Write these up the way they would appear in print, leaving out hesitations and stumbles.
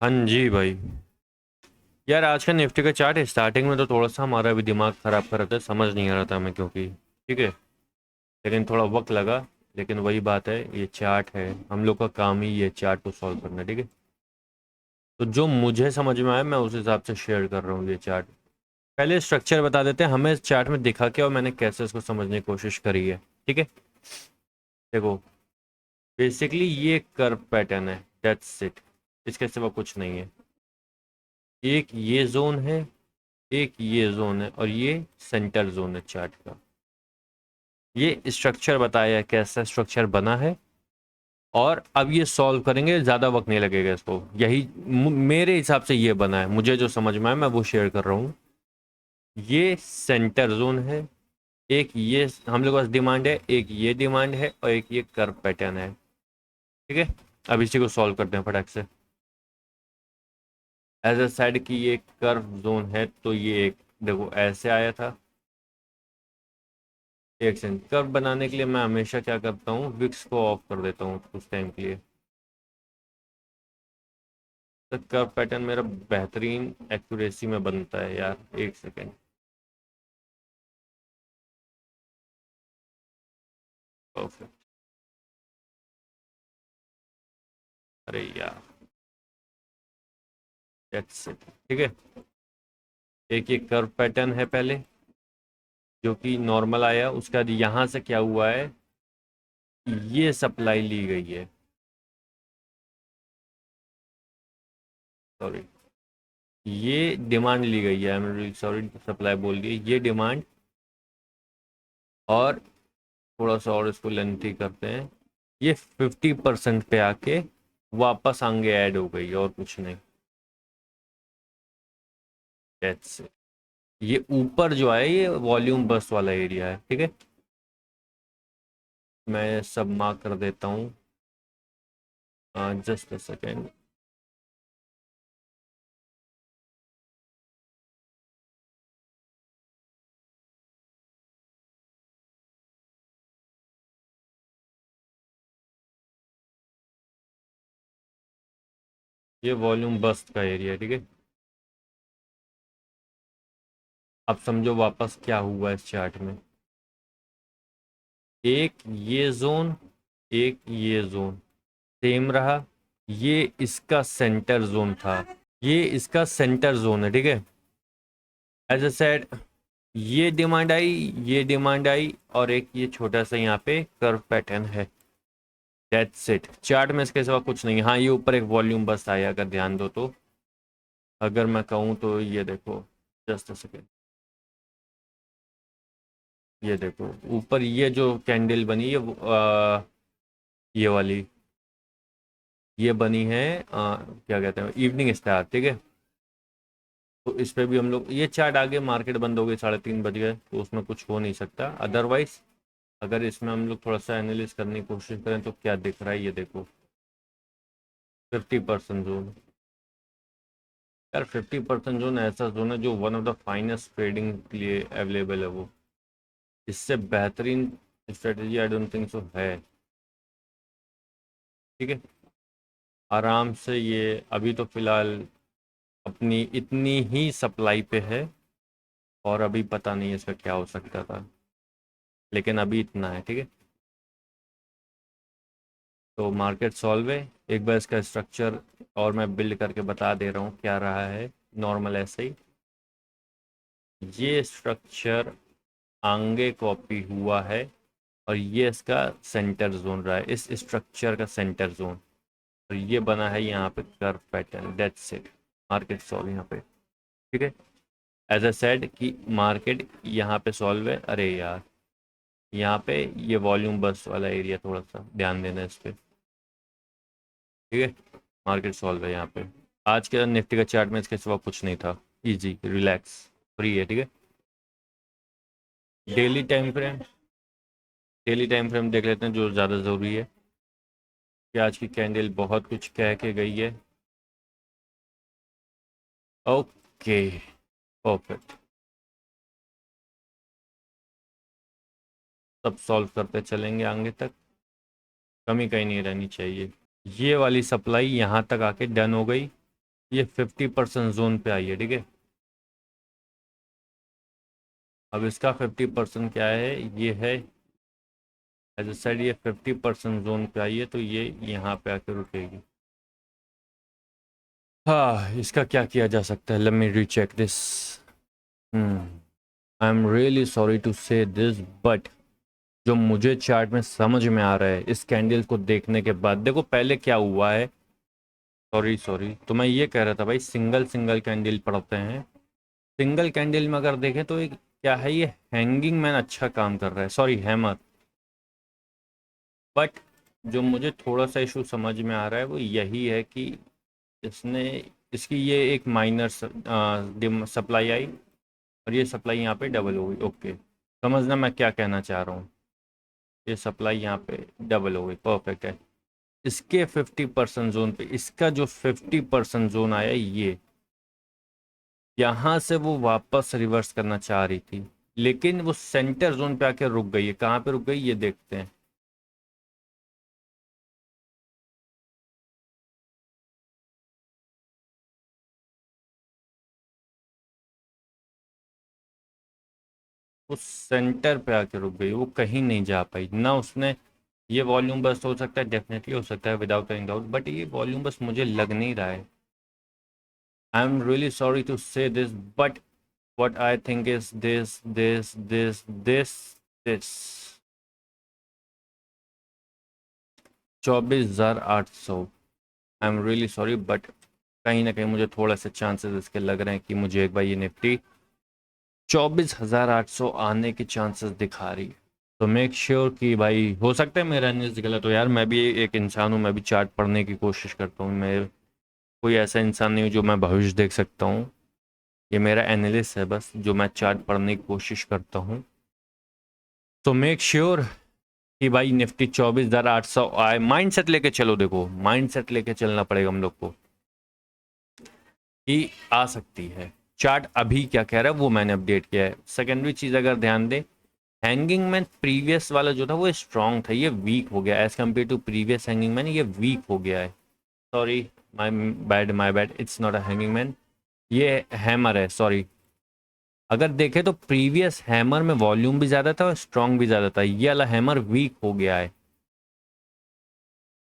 हाँ जी भाई। यार आज का निफ्टी का चार्ट है, स्टार्टिंग में तो थोड़ा सा हमारा भी दिमाग ख़राब कर रहा था, समझ नहीं आ रहा था हमें क्योंकि ठीक है। लेकिन थोड़ा वक्त लगा। लेकिन वही बात है, ये चार्ट है, हम लोग का काम ही ये चार्ट को सॉल्व करना है, ठीक है। तो जो मुझे समझ में आया मैं उस हिसाब से शेयर कर रहा हूँ ये चार्ट। पहले स्ट्रक्चर बता देते हैं हमें चार्ट में दिखा क्या और मैंने कैसे इसको समझने की कोशिश करी है, ठीक है। देखो, बेसिकली ये कर्व पैटर्न है, दैट्स इट। इसके सिवा कुछ नहीं है। एक ये जोन है, एक ये जोन है और ये सेंटर जोन है चार्ट का। ये स्ट्रक्चर बताया है कैसा स्ट्रक्चर बना है। और अब ये सॉल्व करेंगे, ज़्यादा वक्त नहीं लगेगा इसको। यही मेरे हिसाब से ये बना है, मुझे जो समझ में आया मैं वो शेयर कर रहा हूँ। ये सेंटर जोन है। एक ये हम लोग के पास डिमांड है, एक ये डिमांड है और एक ये कर्व पैटर्न है, ठीक है। अब इसी को सॉल्व करते हैं फटाक से। एज अ साइड की ये कर्व जोन है तो ये एक, देखो ऐसे आया था। एक सेकंड, कर्व बनाने के लिए मैं हमेशा क्या करता हूँ, विक्स को ऑफ कर देता हूँ कुछ टाइम के लिए। तो कर्व पैटर्न मेरा बेहतरीन एक्यूरेसी में बनता है यार। एक सेकेंड। परफेक्ट। अरे यार, दैट्स इट, ठीक है। एक ये कर्व पैटर्न है पहले, जो कि नॉर्मल आया। उसका यहाँ से क्या हुआ है, ये सप्लाई ली गई है। सॉरी, ये डिमांड ली गई है। I am really sorry, supply बोल गई, ये डिमांड। और थोड़ा सा और इसको लेंथी करते हैं। ये 50% पे आके वापस आगे ऐड हो गई और कुछ नहीं। That's it. ये ऊपर जो है ये वॉल्यूम बस वाला एरिया है, ठीक है। मैं सब मार्क कर देता हूँ। Just a second. ये वॉल्यूम बस्ट का एरिया है, ठीक है। अब समझो वापस क्या हुआ इस चार्ट में। एक ये जोन, एक ये जोन सेम रहा। ये इसका सेंटर जोन था, ये इसका सेंटर जोन है, ठीक है। एज अ सेड, ये डिमांड आई, ये डिमांड आई और एक ये छोटा सा यहाँ पे कर्व पैटर्न है। That's it. चार्ट में इसके सिवा कुछ नहीं है। हाँ, ये ऊपर एक वॉल्यूम बस आया, अगर ध्यान दो तो। अगर मैं कहूँ तो ये देखो, जस्ट अ सेकेंड। ये देखो ऊपर ये जो कैंडल बनी है, ये वाली, ये बनी है क्या कहते हैं, इवनिंग स्टार, ठीक है। तो इस पे भी हम लोग, ये चार्ट आगे मार्केट बंद हो गई, 3:30 बज गए, तो उसमें कुछ हो नहीं सकता। अदरवाइज अगर इसमें हम लोग थोड़ा सा एनालिस करने की कोशिश करें तो क्या दिख रहा है, ये देखो। 50% जोन। यार 50% जोन ऐसा जोन है जो one of the finest trading के लिए अवेलेबल है वो। इससे बेहतरीन strategy I don't think so है, ठीक है। आराम से ये अभी तो फिलहाल अपनी इतनी ही सप्लाई पे है। और अभी पता नहीं इसका क्या हो सकता था, लेकिन अभी इतना है, ठीक है। तो मार्केट सॉल्व है। एक बार इसका स्ट्रक्चर और मैं बिल्ड करके बता दे रहा हूँ क्या रहा है। नॉर्मल ऐसे ही ये स्ट्रक्चर आगे कॉपी हुआ है और ये इसका सेंटर जोन रहा है, इस स्ट्रक्चर का सेंटर जोन। और ये बना है यहाँ पे curve pattern, that's it. Market solve यहाँ पे, ठीक है। एज अ सेड कि मार्केट यहाँ पे सॉल्व है। अरे यार, यहाँ पे ये वॉल्यूम बस वाला एरिया, थोड़ा सा ध्यान देना इस पे, ठीक है। मार्केट सॉल्व है यहाँ पे। आज के निफ्टी का चार्ट में इसके सिवा कुछ नहीं था। इजी, रिलैक्स, फ्री है, ठीक है। Daily time frame, daily time frame देख लेते हैं जो ज़्यादा ज़रूरी है, कि आज की कैंडल बहुत कुछ कह के गई है। Okay, perfect. सब सॉल्व करते चलेंगे आगे तक, कमी कहीं नहीं रहनी चाहिए। ये वाली सप्लाई यहाँ तक आके डन हो गई। ये 50% जोन पे आई है, ठीक है। अब इसका 50% क्या है, ये है एज साइड, ये 50% जोन पे आई है, तो ये यहाँ पे आके रुकेगी। हाँ, इसका क्या किया जा सकता है, let me recheck this. I am really sorry to say this, but जो मुझे चार्ट में समझ में आ रहा है इस कैंडल को देखने के बाद, देखो पहले क्या हुआ है, सॉरी सॉरी, तो मैं ये कह रहा था भाई सिंगल सिंगल कैंडल पढ़ते हैं। सिंगल कैंडल में अगर देखें तो एक क्या है, ये हैंगिंग मैन अच्छा काम कर रहा है, सॉरी हैमर। बट जो मुझे थोड़ा सा इशू समझ में आ रहा है वो यही है कि इसने, इसकी ये एक माइनर सप्लाई आई और ये सप्लाई यहाँ पे डबल हो गई। ओके, समझना मैं क्या कहना चाह रहा हूँ, ये सप्लाई यहाँ पे डबल हो गई, परफेक्ट है। इसके 50% जोन पे इसका जो 50% जोन आया, ये यहाँ से वो वापस रिवर्स करना चाह रही थी, लेकिन वो सेंटर जोन पे आके रुक गई है। कहाँ पे रुक गई ये देखते हैं। वो सेंटर पे आके रुक गई, वो कहीं नहीं जा पाई ना। उसने ये वॉल्यूम बस हो सकता है, डेफिनेटली हो सकता है विदाउट एनी डाउट, बट ये वॉल्यूम बस मुझे लग नहीं रहा है। I am really sorry to say this, but what I think is this 24,800। I am really sorry, but कहीं ना कहीं मुझे थोड़ा सा चांसेस इसके लग रहे हैं कि मुझे एक बार ये निफ्टी 24,800 आने के चांसेस दिखा रही है। तो मेक श्योर कि भाई, हो सकता है मेरा एनालिसिस गलत हो यार, मैं भी एक इंसान हूँ, मैं भी चार्ट पढ़ने की कोशिश करता हूँ। मैं कोई ऐसा इंसान नहीं हूँ जो मैं भविष्य देख सकता हूँ। ये मेरा एनालिसिस है बस, जो मैं चार्ट पढ़ने की कोशिश करता हूँ। तो मेक श्योर कि भाई निफ्टी 24,800 आए। माइंड सेट लेके चलो, देखो माइंड सेट लेके चलना पड़ेगा हम लोग को कि आ सकती है। चार्ट अभी क्या कह रहा है वो मैंने अपडेट किया है। सेकेंडरी चीज अगर ध्यान दे, हैंगिंग मैन प्रीवियस वाला जो था वो स्ट्रांग था, ये वीक हो गया as compare to previous hanging man, ये वीक हो गया है। Sorry, my bad, it's not a hanging man, ये हैमर है, सॉरी। अगर देखें तो प्रीवियस हैमर में वॉल्यूम भी ज़्यादा था और स्ट्रांग भी ज़्यादा था, ये वाला हैमर वीक हो गया है,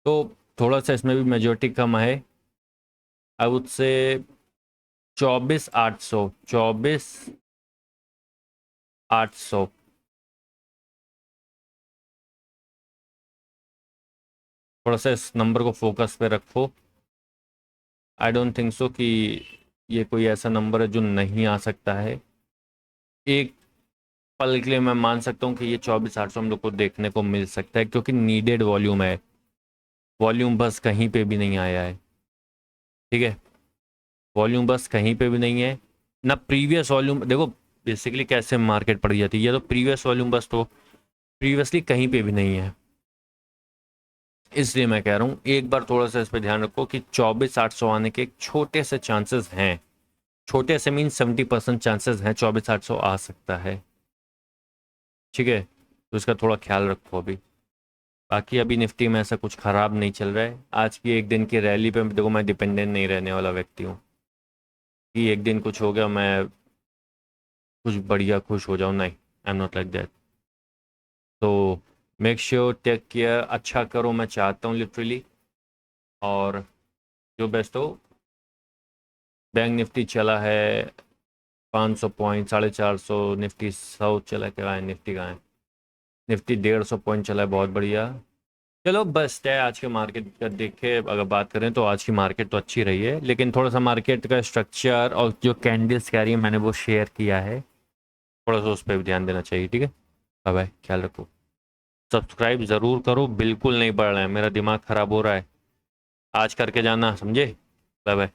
तो थोड़ा सा इसमें भी मेजोरिटी कम है। I would say 24,800, 24,800। थोड़ा सा इस नंबर को फोकस पे रखो। आई डोंट थिंक सो कि ये कोई ऐसा नंबर है जो नहीं आ सकता है। एक पल के लिए मैं मान सकता हूँ कि ये 24,800 हम लोग को देखने को मिल सकता है, क्योंकि नीडेड वॉल्यूम है। वॉल्यूम बस कहीं पे भी नहीं आया है, ठीक है। वॉल्यूम बस कहीं पे भी नहीं है ना। प्रीवियस वॉल्यूम देखो बेसिकली कैसे मार्केट पड़ जाती है, ये तो प्रीवियस वॉल्यूम बस तो प्रीवियसली कहीं पे भी नहीं है। इसलिए मैं कह रहा हूँ एक बार थोड़ा सा इस पर ध्यान रखो कि 24,800 आने के एक छोटे से चांसेस हैं। छोटे से मीन 70% चांसेस हैं 24,800 आ सकता है, ठीक है। तो इसका थोड़ा ख्याल रखो अभी। बाकी अभी निफ्टी में ऐसा कुछ ख़राब नहीं चल रहा है। आज की एक दिन की रैली पे देखो, मैं डिपेंडेंट नहीं रहने वाला व्यक्ति हूँ कि एक दिन कुछ हो गया मैं कुछ बढ़िया खुश हो जाऊँ, नहीं, I am not like that. तो मेक श्योर टेक केयर, अच्छा करो, मैं चाहता हूँ लिटरली। और जो बेस्ट हो, बैंक निफ्टी चला है 500 पॉइंट, 450, निफ्टी 100 चला, क्या है निफ्टी का है, निफ्टी 150 पॉइंट चला है, बहुत बढ़िया। चलो बस है आज के मार्केट का देखे अगर बात करें तो आज की मार्केट तो अच्छी रही है, लेकिन थोड़ा सा मार्केट का स्ट्रक्चर और जो कैंडल्स कह रही है मैंने वो शेयर किया है, थोड़ा सा उस पर भी ध्यान देना चाहिए, ठीक है। बाय बाय, ख्याल रखो। सब्सक्राइब ज़रूर करो, बिल्कुल नहीं पड़ रहा है, मेरा दिमाग ख़राब हो रहा है, आज करके जाना, समझे। Bye bye.